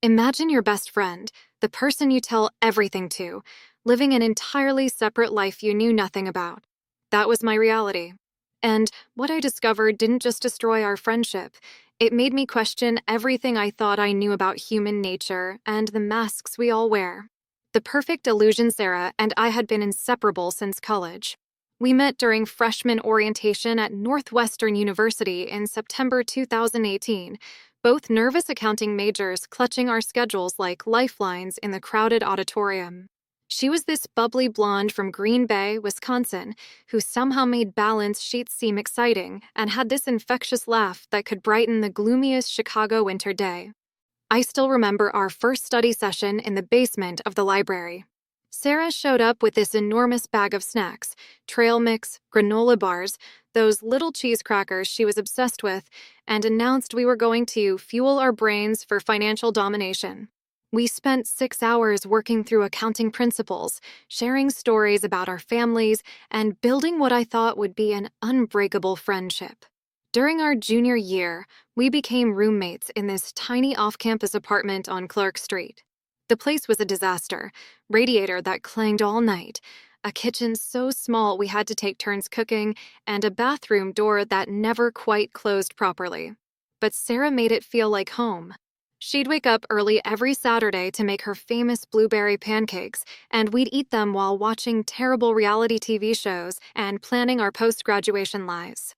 Imagine your best friend, the person you tell everything to, living an entirely separate life you knew nothing about. That was my reality. And what I discovered didn't just destroy our friendship, it made me question everything I thought I knew about human nature and the masks we all wear. The perfect illusion. Sarah and I had been inseparable since college. We met during freshman orientation at Northwestern University in September 2018, both nervous accounting majors clutching our schedules like lifelines in the crowded auditorium. She was this bubbly blonde from Green Bay, Wisconsin, who somehow made balance sheets seem exciting and had this infectious laugh that could brighten the gloomiest Chicago winter day. I still remember our first study session in the basement of the library. Sarah showed up with this enormous bag of snacks, trail mix, granola bars, those little cheese crackers she was obsessed with, and announced we were going to fuel our brains for financial domination. We spent 6 hours working through accounting principles, sharing stories about our families, and building what I thought would be an unbreakable friendship. During our junior year, we became roommates in this tiny off-campus apartment on Clark Street. The place was a disaster, radiator that clanged all night, a kitchen so small we had to take turns cooking, and a bathroom door that never quite closed properly. But Sarah made it feel like home. She'd wake up early every Saturday to make her famous blueberry pancakes, and we'd eat them while watching terrible reality TV shows and planning our post-graduation lives.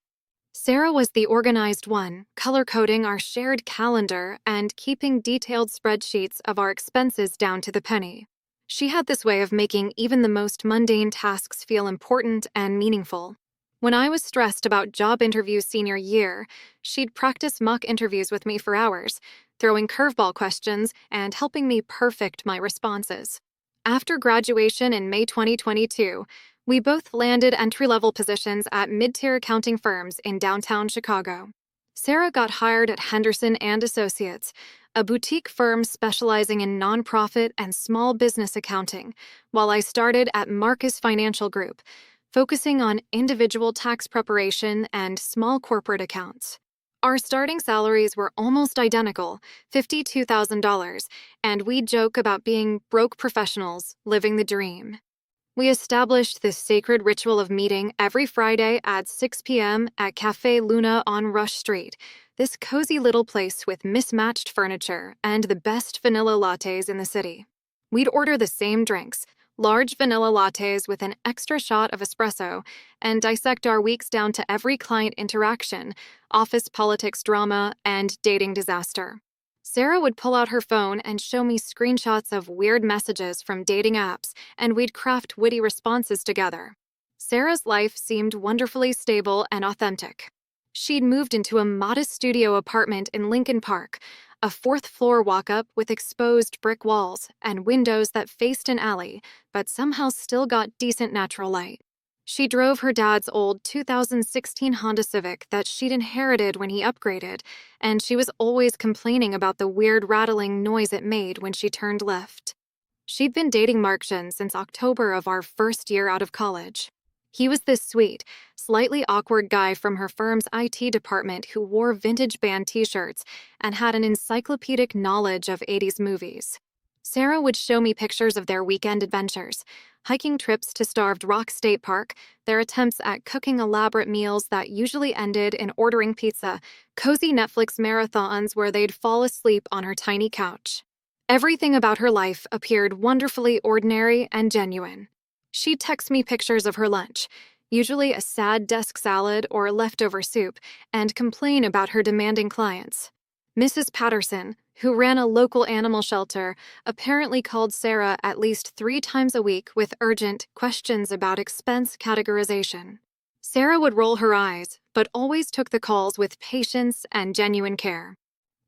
Sarah was the organized one, color-coding our shared calendar and keeping detailed spreadsheets of our expenses down to the penny. She had this way of making even the most mundane tasks feel important and meaningful. When I was stressed about job interviews senior year, she'd practice mock interviews with me for hours, throwing curveball questions and helping me perfect my responses. After graduation in May 2022, we both landed entry-level positions at mid-tier accounting firms in downtown Chicago. Sarah got hired at Henderson and Associates, a boutique firm specializing in nonprofit and small business accounting, while I started at Marcus Financial Group, focusing on individual tax preparation and small corporate accounts. Our starting salaries were almost identical, $52,000, and we'd joke about being broke professionals living the dream. We established this sacred ritual of meeting every Friday at 6 p.m. at Cafe Luna on Rush Street, this cozy little place with mismatched furniture and the best vanilla lattes in the city. We'd order the same drinks, large vanilla lattes with an extra shot of espresso, and dissect our weeks down to every client interaction, office politics drama, and dating disaster. Sarah would pull out her phone and show me screenshots of weird messages from dating apps, and we'd craft witty responses together. Sarah's life seemed wonderfully stable and authentic. She'd moved into a modest studio apartment in Lincoln Park, a fourth-floor walk-up with exposed brick walls and windows that faced an alley, but somehow still got decent natural light. She drove her dad's old 2016 Honda Civic that she'd inherited when he upgraded, and she was always complaining about the weird rattling noise it made when she turned left. She'd been dating Markshan since October of our first year out of college. He was this sweet, slightly awkward guy from her firm's IT department who wore vintage band t-shirts and had an encyclopedic knowledge of 80s movies. Sarah would show me pictures of their weekend adventures, hiking trips to Starved Rock State Park, their attempts at cooking elaborate meals that usually ended in ordering pizza, cozy Netflix marathons where they'd fall asleep on her tiny couch. Everything about her life appeared wonderfully ordinary and genuine. She'd text me pictures of her lunch, usually a sad desk salad or leftover soup, and complain about her demanding clients. Mrs. Patterson, who ran a local animal shelter, apparently called Sarah at least 3 times a week with urgent questions about expense categorization. Sarah would roll her eyes, but always took the calls with patience and genuine care.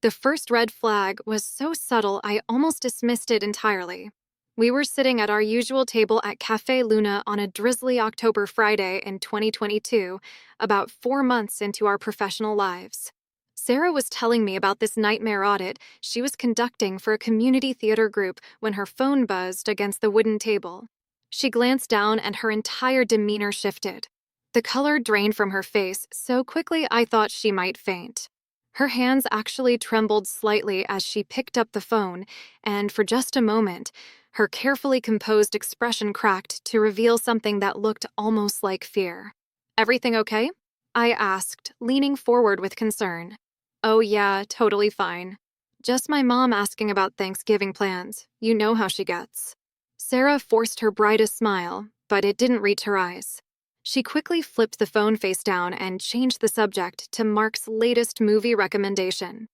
The first red flag was so subtle I almost dismissed it entirely. We were sitting at our usual table at Cafe Luna on a drizzly October Friday in 2022, about 4 months into our professional lives. Sarah was telling me about this nightmare audit she was conducting for a community theater group when her phone buzzed against the wooden table. She glanced down and her entire demeanor shifted. The color drained from her face so quickly I thought she might faint. Her hands actually trembled slightly as she picked up the phone, and for just a moment, her carefully composed expression cracked to reveal something that looked almost like fear. "Everything okay?" I asked, leaning forward with concern. "Oh yeah, totally fine. Just my mom asking about Thanksgiving plans. You know how she gets." Sarah forced her brightest smile, but it didn't reach her eyes. She quickly flipped the phone face down and changed the subject to Mark's latest movie recommendation.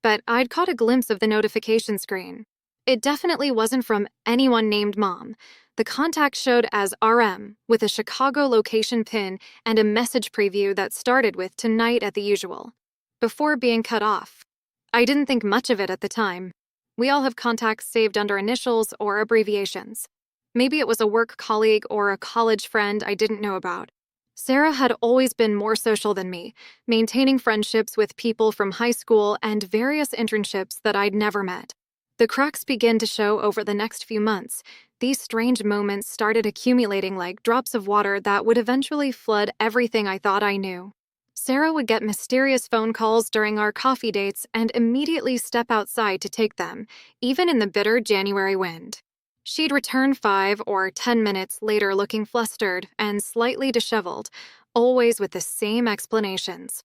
But I'd caught a glimpse of the notification screen. It definitely wasn't from anyone named Mom. The contact showed as RM, with a Chicago location pin and a message preview that started with "tonight at the usual," before being cut off. I didn't think much of it at the time. We all have contacts saved under initials or abbreviations. Maybe it was a work colleague or a college friend I didn't know about. Sarah had always been more social than me, maintaining friendships with people from high school and various internships that I'd never met. The cracks began to show over the next few months. These strange moments started accumulating like drops of water that would eventually flood everything I thought I knew. Sarah would get mysterious phone calls during our coffee dates and immediately step outside to take them, even in the bitter January wind. She'd return 5 or 10 minutes later looking flustered and slightly disheveled, always with the same explanations.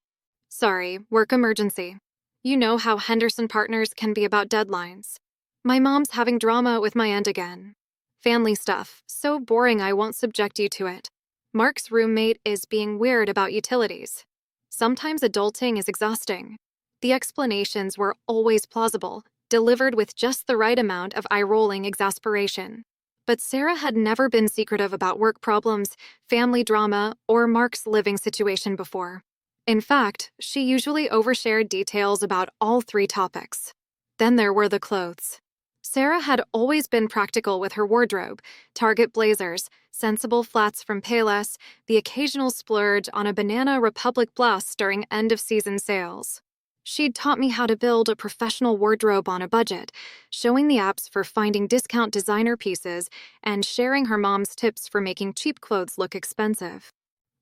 "Sorry, work emergency. You know how Henderson partners can be about deadlines. My mom's having drama with my aunt again. Family stuff, so boring I won't subject you to it. Mark's roommate is being weird about utilities. Sometimes adulting is exhausting." The explanations were always plausible, delivered with just the right amount of eye-rolling exasperation. But Sarah had never been secretive about work problems, family drama, or Mark's living situation before. In fact, she usually overshared details about all three topics. Then there were the clothes. Sarah had always been practical with her wardrobe: Target blazers, sensible flats from Payless, the occasional splurge on a Banana Republic blouse during end-of-season sales. She'd taught me how to build a professional wardrobe on a budget, showing the apps for finding discount designer pieces and sharing her mom's tips for making cheap clothes look expensive.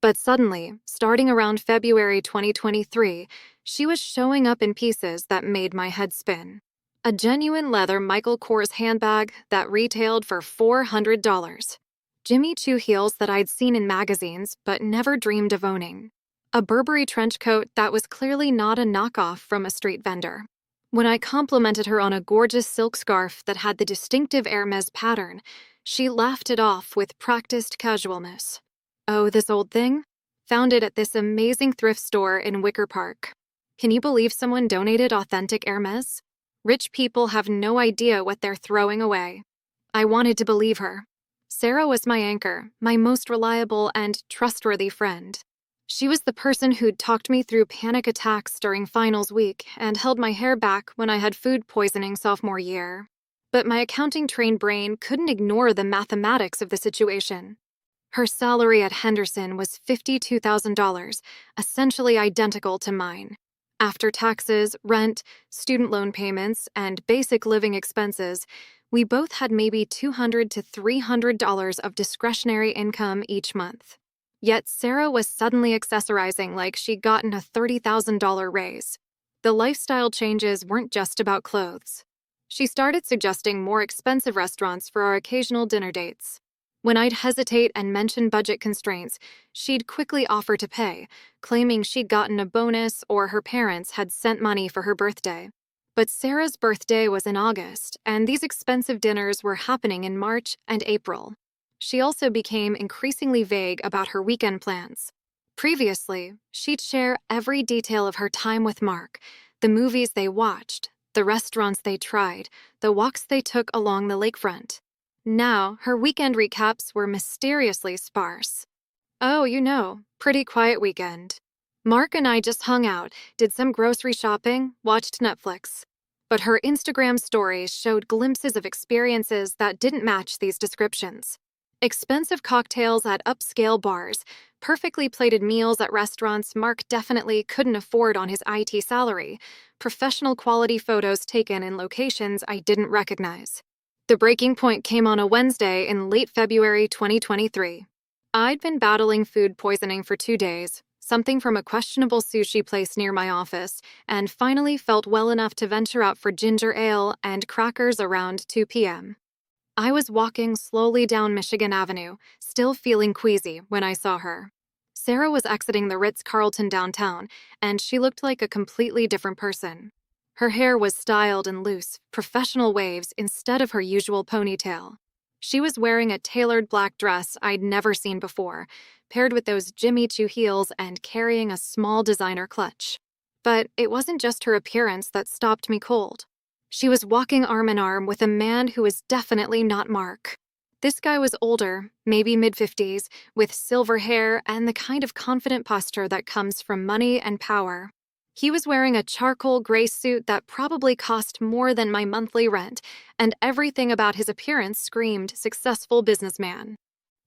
But suddenly, starting around February 2023, she was showing up in pieces that made my head spin. A genuine leather Michael Kors handbag that retailed for $400. Jimmy Choo heels that I'd seen in magazines but never dreamed of owning. A Burberry trench coat that was clearly not a knockoff from a street vendor. When I complimented her on a gorgeous silk scarf that had the distinctive Hermes pattern, she laughed it off with practiced casualness. "Oh, this old thing? Found it at this amazing thrift store in Wicker Park. Can you believe someone donated authentic Hermes? Rich people have no idea what they're throwing away." I wanted to believe her. Sarah was my anchor, my most reliable and trustworthy friend. She was the person who'd talked me through panic attacks during finals week and held my hair back when I had food poisoning sophomore year. But my accounting-trained brain couldn't ignore the mathematics of the situation. Her salary at Henderson was $52,000, essentially identical to mine. After taxes, rent, student loan payments, and basic living expenses, we both had maybe $200 to $300 of discretionary income each month. Yet Sarah was suddenly accessorizing like she'd gotten a $30,000 raise. The lifestyle changes weren't just about clothes. She started suggesting more expensive restaurants for our occasional dinner dates. When I'd hesitate and mention budget constraints, she'd quickly offer to pay, claiming she'd gotten a bonus or her parents had sent money for her birthday. But Sarah's birthday was in August, and these expensive dinners were happening in March and April. She also became increasingly vague about her weekend plans. Previously, she'd share every detail of her time with Mark, the movies they watched, the restaurants they tried, the walks they took along the lakefront. Now, her weekend recaps were mysteriously sparse. "Oh, pretty quiet weekend. Mark and I just hung out, did some grocery shopping, watched Netflix." But her Instagram stories showed glimpses of experiences that didn't match these descriptions. Expensive cocktails at upscale bars, perfectly plated meals at restaurants Mark definitely couldn't afford on his IT salary, professional quality photos taken in locations I didn't recognize. The breaking point came on a Wednesday in late February 2023. I'd been battling food poisoning for 2 days, something from a questionable sushi place near my office, and finally felt well enough to venture out for ginger ale and crackers around 2 p.m. I was walking slowly down Michigan Avenue, still feeling queasy, when I saw her. Sarah was exiting the Ritz-Carlton downtown, and she looked like a completely different person. Her hair was styled in loose, professional waves instead of her usual ponytail. She was wearing a tailored black dress I'd never seen before, paired with those Jimmy Choo heels and carrying a small designer clutch. But it wasn't just her appearance that stopped me cold. She was walking arm in arm with a man who was definitely not Mark. This guy was older, maybe mid-50s, with silver hair and the kind of confident posture that comes from money and power. He was wearing a charcoal gray suit that probably cost more than my monthly rent, and everything about his appearance screamed successful businessman.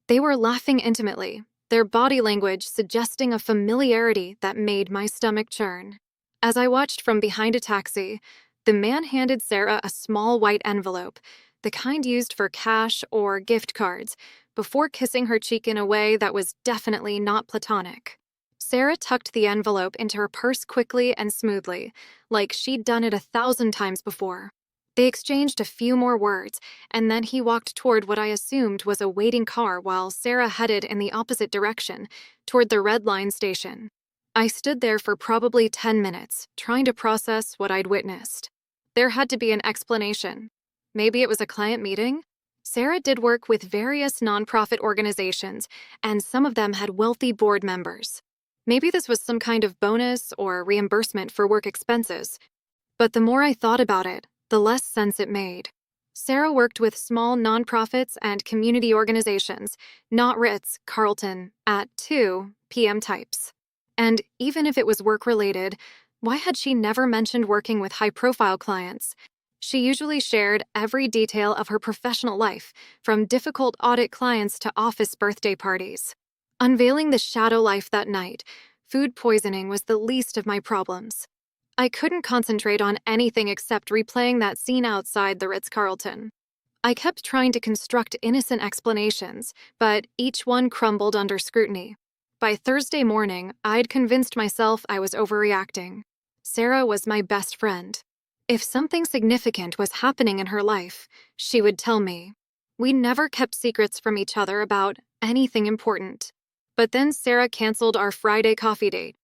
They were laughing intimately, their body language suggesting a familiarity that made my stomach churn. As I watched from behind a taxi, the man handed Sarah a small white envelope, the kind used for cash or gift cards, before kissing her cheek in a way that was definitely not platonic. Sarah tucked the envelope into her purse quickly and smoothly, like she'd done it 1,000 times before. They exchanged a few more words, and then he walked toward what I assumed was a waiting car while Sarah headed in the opposite direction, toward the Red Line station. I stood there for probably 10 minutes, trying to process what I'd witnessed. There had to be an explanation. Maybe it was a client meeting? Sarah did work with various nonprofit organizations, and some of them had wealthy board members. Maybe this was some kind of bonus or reimbursement for work expenses. But the more I thought about it, the less sense it made. Sarah worked with small nonprofits and community organizations, not Ritz-Carlton at 2 p.m. types. And even if it was work-related, why had she never mentioned working with high-profile clients? She usually shared every detail of her professional life, from difficult audit clients to office birthday parties. Unveiling the shadow life that night, food poisoning was the least of my problems. I couldn't concentrate on anything except replaying that scene outside the Ritz-Carlton. I kept trying to construct innocent explanations, but each one crumbled under scrutiny. By Thursday morning, I'd convinced myself I was overreacting. Sarah was my best friend. If something significant was happening in her life, she would tell me. We never kept secrets from each other about anything important. But then Sarah canceled our Friday coffee date.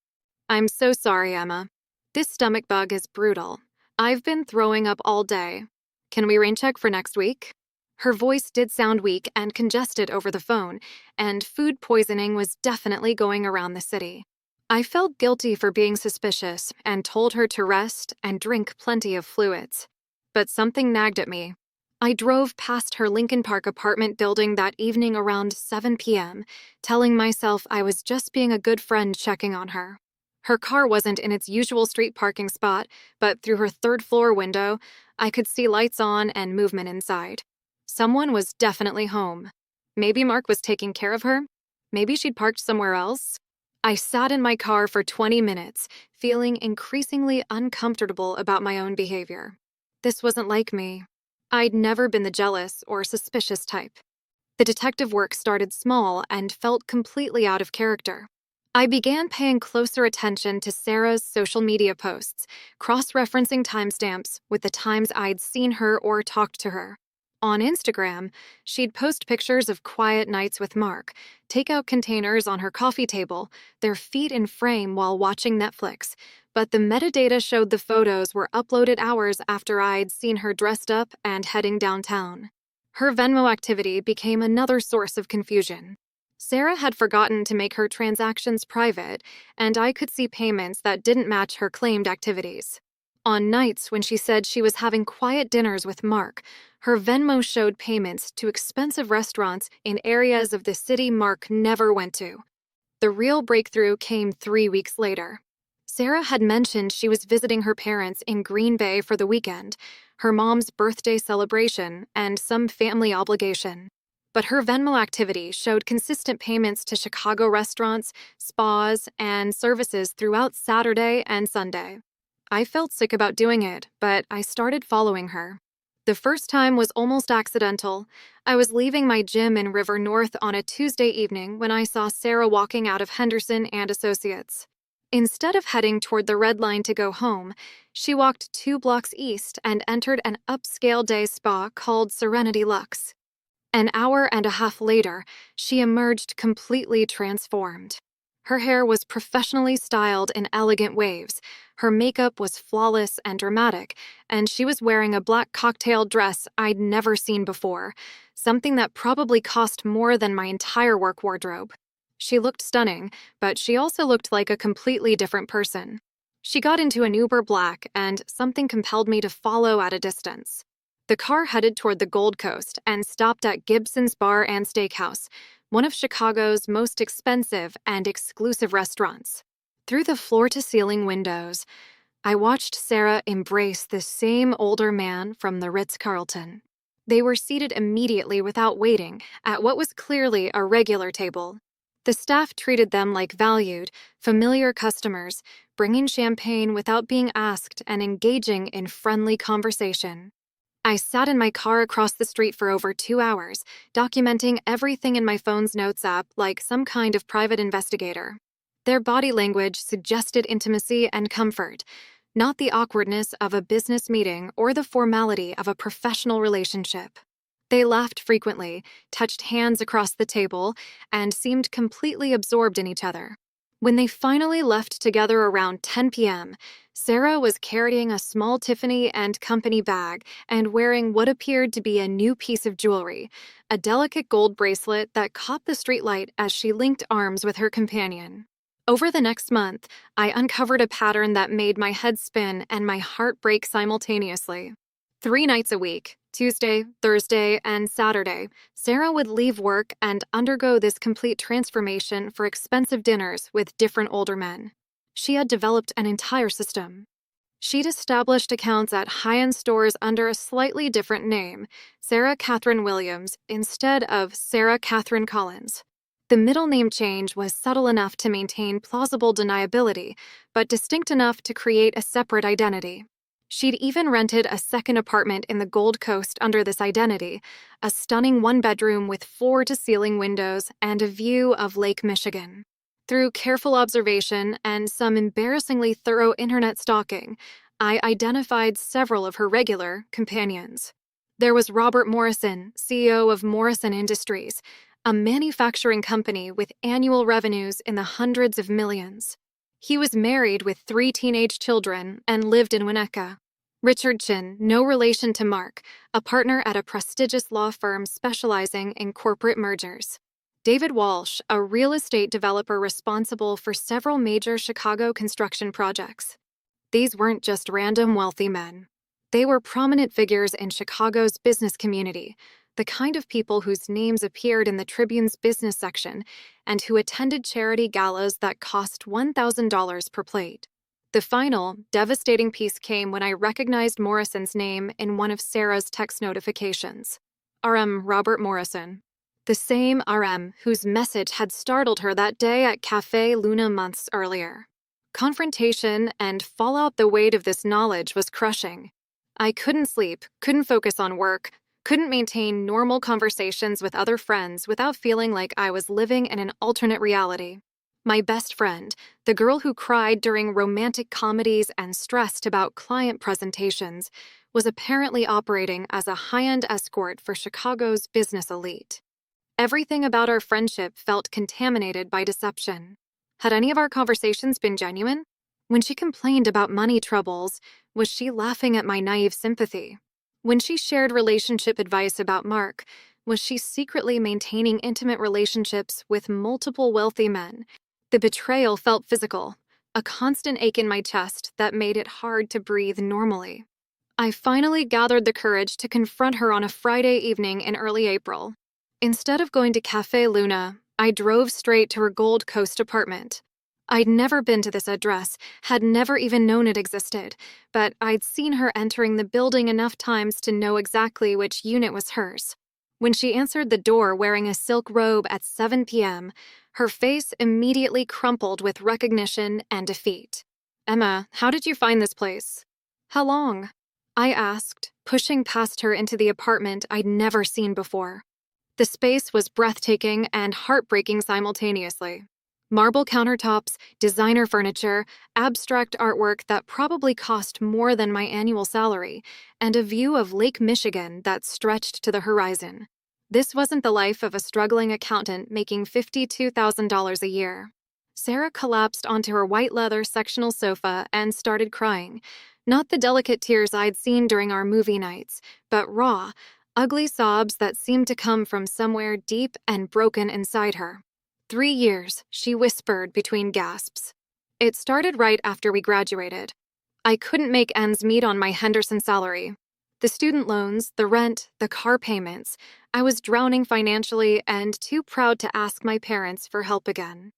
I'm so sorry, Emma. This stomach bug is brutal. I've been throwing up all day. Can we rain check for next week? Her voice did sound weak and congested over the phone, and food poisoning was definitely going around the city. I felt guilty for being suspicious and told her to rest and drink plenty of fluids. But something nagged at me. I drove past her Lincoln Park apartment building that evening around 7 p.m., telling myself I was just being a good friend checking on her. Her car wasn't in its usual street parking spot, but through her third-floor window, I could see lights on and movement inside. Someone was definitely home. Maybe Mark was taking care of her. Maybe she'd parked somewhere else. I sat in my car for 20 minutes, feeling increasingly uncomfortable about my own behavior. This wasn't like me. I'd never been the jealous or suspicious type. The detective work started small and felt completely out of character. I began paying closer attention to Sarah's social media posts, cross-referencing timestamps with the times I'd seen her or talked to her. On Instagram, she'd post pictures of quiet nights with Mark, takeout containers on her coffee table, their feet in frame while watching Netflix, but the metadata showed the photos were uploaded hours after I'd seen her dressed up and heading downtown. Her Venmo activity became another source of confusion. Sarah had forgotten to make her transactions private, and I could see payments that didn't match her claimed activities. On nights when she said she was having quiet dinners with Mark, her Venmo showed payments to expensive restaurants in areas of the city Mark never went to. The real breakthrough came 3 weeks later. Sarah had mentioned she was visiting her parents in Green Bay for the weekend, her mom's birthday celebration, and some family obligation. But her Venmo activity showed consistent payments to Chicago restaurants, spas, and services throughout Saturday and Sunday. I felt sick about doing it, but I started following her. The first time was almost accidental. I was leaving my gym in River North on a Tuesday evening when I saw Sarah walking out of Henderson and Associates. Instead of heading toward the red line to go home, she walked 2 blocks east and entered an upscale day spa called Serenity Luxe. An hour and a half later, she emerged completely transformed. Her hair was professionally styled in elegant waves, her makeup was flawless and dramatic, and she was wearing a black cocktail dress I'd never seen before, something that probably cost more than my entire work wardrobe. She looked stunning, but she also looked like a completely different person. She got into an Uber Black, and something compelled me to follow at a distance. The car headed toward the Gold Coast and stopped at Gibson's Bar and Steakhouse, one of Chicago's most expensive and exclusive restaurants. Through the floor-to-ceiling windows, I watched Sarah embrace the same older man from the Ritz-Carlton. They were seated immediately without waiting at what was clearly a regular table. The staff treated them like valued, familiar customers, bringing champagne without being asked and engaging in friendly conversation. I sat in my car across the street for over 2 hours, documenting everything in my phone's notes app like some kind of private investigator. Their body language suggested intimacy and comfort, not the awkwardness of a business meeting or the formality of a professional relationship. They laughed frequently, touched hands across the table, and seemed completely absorbed in each other. When they finally left together around 10 p.m., Sarah was carrying a small Tiffany & Company bag and wearing what appeared to be a new piece of jewelry, a delicate gold bracelet that caught the streetlight as she linked arms with her companion. Over the next month, I uncovered a pattern that made my head spin and my heart break simultaneously. 3 nights a week, Tuesday, Thursday, and Saturday, Sarah would leave work and undergo this complete transformation for expensive dinners with different older men. She had developed an entire system. She'd established accounts at high-end stores under a slightly different name, Sarah Catherine Williams, instead of Sarah Catherine Collins. The middle name change was subtle enough to maintain plausible deniability, but distinct enough to create a separate identity. She'd even rented a second apartment in the Gold Coast under this identity, a stunning one-bedroom with floor-to-ceiling windows and a view of Lake Michigan. Through careful observation and some embarrassingly thorough internet stalking, I identified several of her regular companions. There was Robert Morrison, CEO of Morrison Industries, a manufacturing company with annual revenues in the hundreds of millions. He was married with 3 teenage children and lived in Winnetka. Richard Chin, no relation to Mark, a partner at a prestigious law firm specializing in corporate mergers. David Walsh, a real estate developer responsible for several major Chicago construction projects. These weren't just random wealthy men. They were prominent figures in Chicago's business community, the kind of people whose names appeared in the Tribune's business section and who attended charity galas that cost $1,000 per plate. The final, devastating piece came when I recognized Morrison's name in one of Sarah's text notifications. RM Robert Morrison. The same RM whose message had startled her that day at Café Luna months earlier. Confrontation and fallout, the weight of this knowledge was crushing. I couldn't sleep, couldn't focus on work, couldn't maintain normal conversations with other friends without feeling like I was living in an alternate reality. My best friend, the girl who cried during romantic comedies and stressed about client presentations, was apparently operating as a high-end escort for Chicago's business elite. Everything about our friendship felt contaminated by deception. Had any of our conversations been genuine? When she complained about money troubles, was she laughing at my naive sympathy? When she shared relationship advice about Mark, was she secretly maintaining intimate relationships with multiple wealthy men? The betrayal felt physical, a constant ache in my chest that made it hard to breathe normally. I finally gathered the courage to confront her on a Friday evening in early April. Instead of going to Café Luna, I drove straight to her Gold Coast apartment. I'd never been to this address, had never even known it existed, but I'd seen her entering the building enough times to know exactly which unit was hers. When she answered the door wearing a silk robe at 7 p.m., her face immediately crumpled with recognition and defeat. "Emma, how did you find this place?" "How long?" I asked, pushing past her into the apartment I'd never seen before. The space was breathtaking and heartbreaking simultaneously. Marble countertops, designer furniture, abstract artwork that probably cost more than my annual salary, and a view of Lake Michigan that stretched to the horizon. This wasn't the life of a struggling accountant making $52,000 a year. Sarah collapsed onto her white leather sectional sofa and started crying. Not the delicate tears I'd seen during our movie nights, but raw, ugly sobs that seemed to come from somewhere deep and broken inside her. 3 years, she whispered between gasps. It started right after we graduated. I couldn't make ends meet on my Henderson salary. The student loans, the rent, the car payments. I was drowning financially and too proud to ask my parents for help again.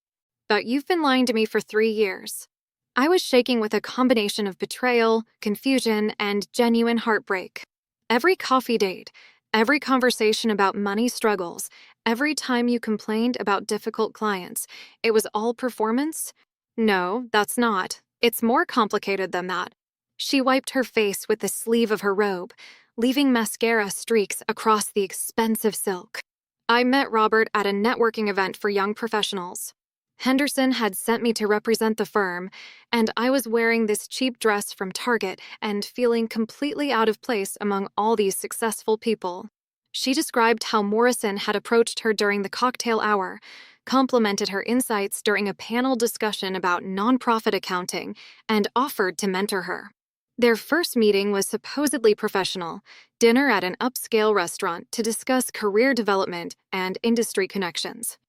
But you've been lying to me for 3 years. I was shaking with a combination of betrayal, confusion, and genuine heartbreak. Every coffee date, every conversation about money struggles, every time you complained about difficult clients, it was all performance? No, that's not. It's more complicated than that. She wiped her face with the sleeve of her robe, leaving mascara streaks across the expensive silk. I met Robert at a networking event for young professionals. Henderson had sent me to represent the firm, and I was wearing this cheap dress from Target and feeling completely out of place among all these successful people. She described how Morrison had approached her during the cocktail hour, complimented her insights during a panel discussion about nonprofit accounting, and offered to mentor her. Their first meeting was supposedly professional, dinner at an upscale restaurant to discuss career development and industry connections.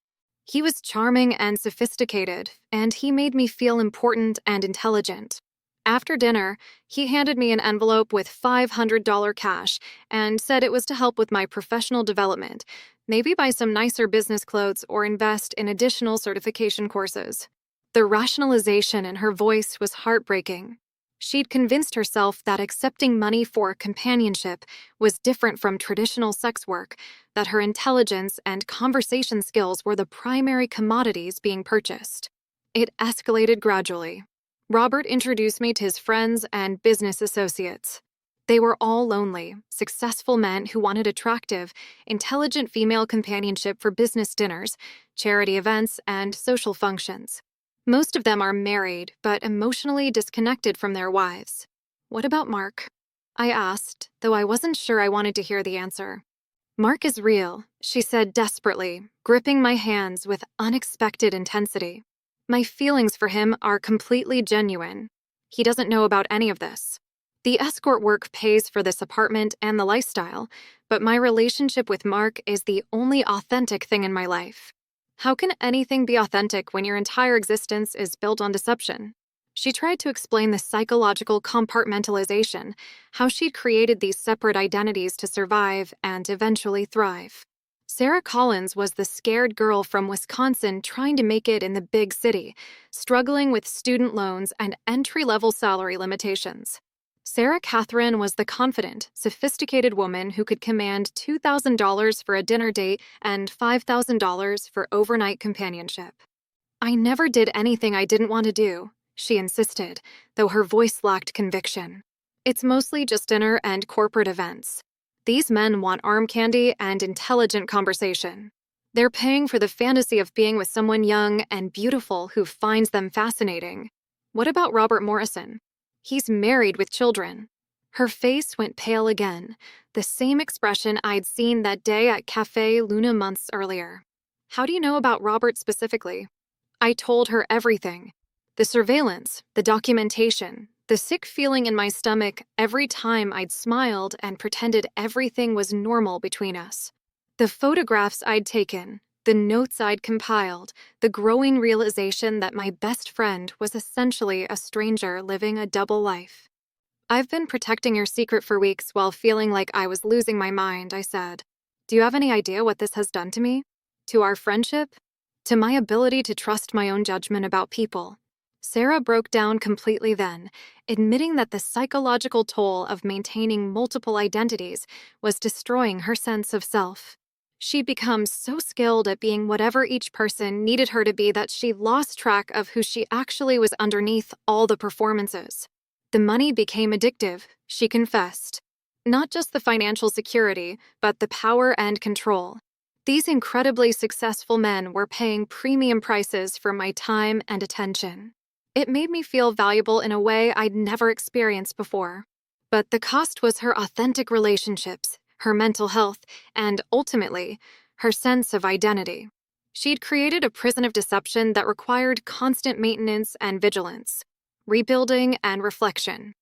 He was charming and sophisticated, and he made me feel important and intelligent. After dinner, he handed me an envelope with $500 cash and said it was to help with my professional development, maybe buy some nicer business clothes or invest in additional certification courses. The rationalization in her voice was heartbreaking. She'd convinced herself that accepting money for companionship was different from traditional sex work, that her intelligence and conversation skills were the primary commodities being purchased. It escalated gradually. Robert introduced me to his friends and business associates. They were all lonely, successful men who wanted attractive, intelligent female companionship for business dinners, charity events, and social functions. Most of them are married, but emotionally disconnected from their wives. What about Mark? I asked, though I wasn't sure I wanted to hear the answer. Mark is real, she said desperately, gripping my hands with unexpected intensity. My feelings for him are completely genuine. He doesn't know about any of this. The escort work pays for this apartment and the lifestyle, but my relationship with Mark is the only authentic thing in my life. How can anything be authentic when your entire existence is built on deception? She tried to explain the psychological compartmentalization, how she'd created these separate identities to survive and eventually thrive. Sarah Collins was the scared girl from Wisconsin trying to make it in the big city, struggling with student loans and entry-level salary limitations. Sarah Catherine was the confident, sophisticated woman who could command $2,000 for a dinner date and $5,000 for overnight companionship. I never did anything I didn't want to do, she insisted, though her voice lacked conviction. It's mostly just dinner and corporate events. These men want arm candy and intelligent conversation. They're paying for the fantasy of being with someone young and beautiful who finds them fascinating. What about Robert Morrison? He's married with children. Her face went pale again, the same expression I'd seen that day at Café Luna months earlier. How do you know about Robert specifically? I told her everything. The surveillance, the documentation, the sick feeling in my stomach every time I'd smiled and pretended everything was normal between us. The photographs I'd taken, the notes I'd compiled, the growing realization that my best friend was essentially a stranger living a double life. I've been protecting your secret for weeks while feeling like I was losing my mind, I said. Do you have any idea what this has done to me? To our friendship? To my ability to trust my own judgment about people? Sarah broke down completely then, admitting that the psychological toll of maintaining multiple identities was destroying her sense of self. She'd become so skilled at being whatever each person needed her to be that she lost track of who she actually was underneath all the performances. The money became addictive, she confessed. Not just the financial security, but the power and control. These incredibly successful men were paying premium prices for my time and attention. It made me feel valuable in a way I'd never experienced before. But the cost was her authentic relationships, her mental health, and ultimately, her sense of identity. She'd created a prison of deception that required constant maintenance and vigilance, rebuilding and reflection.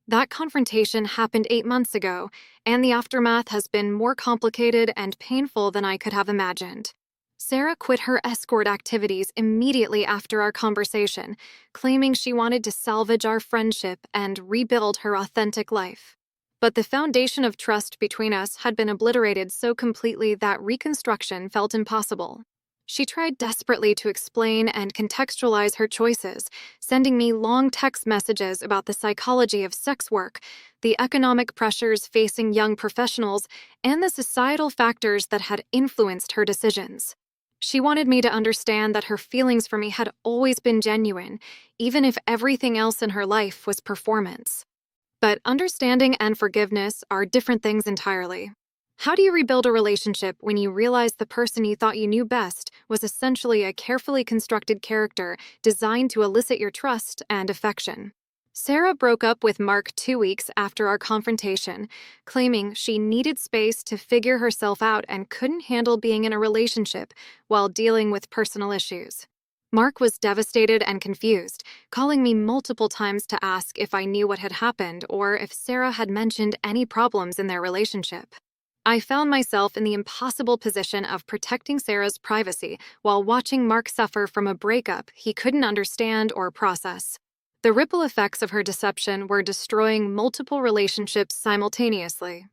That confrontation happened 8 months ago, and the aftermath has been more complicated and painful than I could have imagined. Sarah quit her escort activities immediately after our conversation, claiming she wanted to salvage our friendship and rebuild her authentic life. But the foundation of trust between us had been obliterated so completely that reconstruction felt impossible. She tried desperately to explain and contextualize her choices, sending me long text messages about the psychology of sex work, the economic pressures facing young professionals, and the societal factors that had influenced her decisions. She wanted me to understand that her feelings for me had always been genuine, even if everything else in her life was performance. But understanding and forgiveness are different things entirely. How do you rebuild a relationship when you realize the person you thought you knew best was essentially a carefully constructed character designed to elicit your trust and affection? Sarah broke up with Mark 2 weeks after our confrontation, claiming she needed space to figure herself out and couldn't handle being in a relationship while dealing with personal issues. Mark was devastated and confused, calling me multiple times to ask if I knew what had happened or if Sarah had mentioned any problems in their relationship. I found myself in the impossible position of protecting Sarah's privacy while watching Mark suffer from a breakup he couldn't understand or process. The ripple effects of her deception were destroying multiple relationships simultaneously.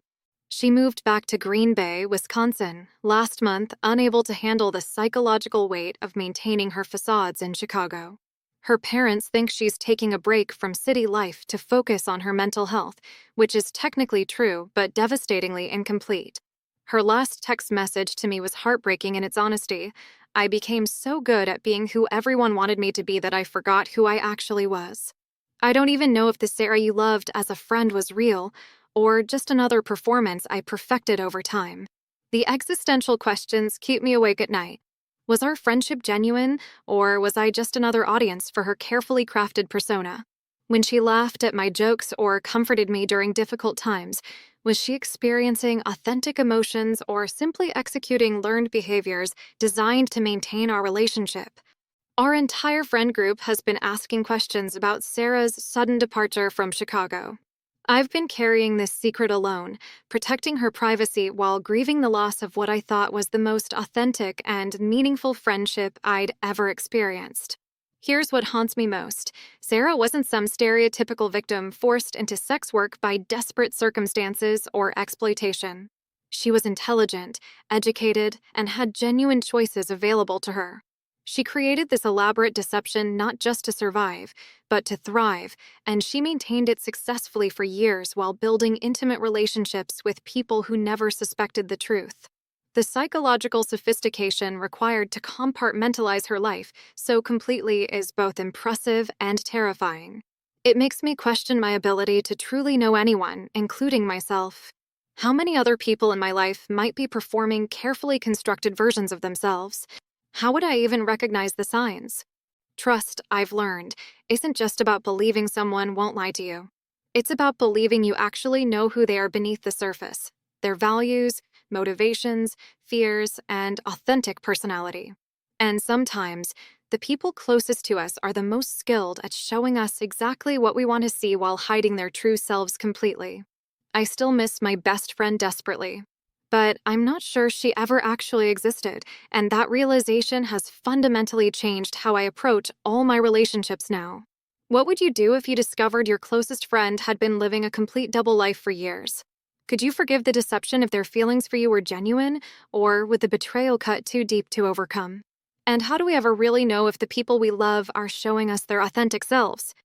She moved back to Green Bay, Wisconsin, last month, unable to handle the psychological weight of maintaining her facades in Chicago. Her parents think she's taking a break from city life to focus on her mental health, which is technically true but devastatingly incomplete. Her last text message to me was heartbreaking in its honesty. I became so good at being who everyone wanted me to be that I forgot who I actually was. I don't even know if the Sarah you loved as a friend was real, or just another performance I perfected over time. The existential questions keep me awake at night. Was our friendship genuine, or was I just another audience for her carefully crafted persona? When she laughed at my jokes or comforted me during difficult times, was she experiencing authentic emotions or simply executing learned behaviors designed to maintain our relationship? Our entire friend group has been asking questions about Sarah's sudden departure from Chicago. I've been carrying this secret alone, protecting her privacy while grieving the loss of what I thought was the most authentic and meaningful friendship I'd ever experienced. Here's what haunts me most. Sarah wasn't some stereotypical victim forced into sex work by desperate circumstances or exploitation. She was intelligent, educated, and had genuine choices available to her. She created this elaborate deception not just to survive, but to thrive, and she maintained it successfully for years while building intimate relationships with people who never suspected the truth. The psychological sophistication required to compartmentalize her life so completely is both impressive and terrifying. It makes me question my ability to truly know anyone, including myself. How many other people in my life might be performing carefully constructed versions of themselves? How would I even recognize the signs? Trust, I've learned, isn't just about believing someone won't lie to you. It's about believing you actually know who they are beneath the surface, their values, motivations, fears, and authentic personality. And sometimes, the people closest to us are the most skilled at showing us exactly what we want to see while hiding their true selves completely. I still miss my best friend desperately. But I'm not sure she ever actually existed, and that realization has fundamentally changed how I approach all my relationships now. What would you do if you discovered your closest friend had been living a complete double life for years? Could you forgive the deception if their feelings for you were genuine, or would the betrayal cut too deep to overcome? And how do we ever really know if the people we love are showing us their authentic selves?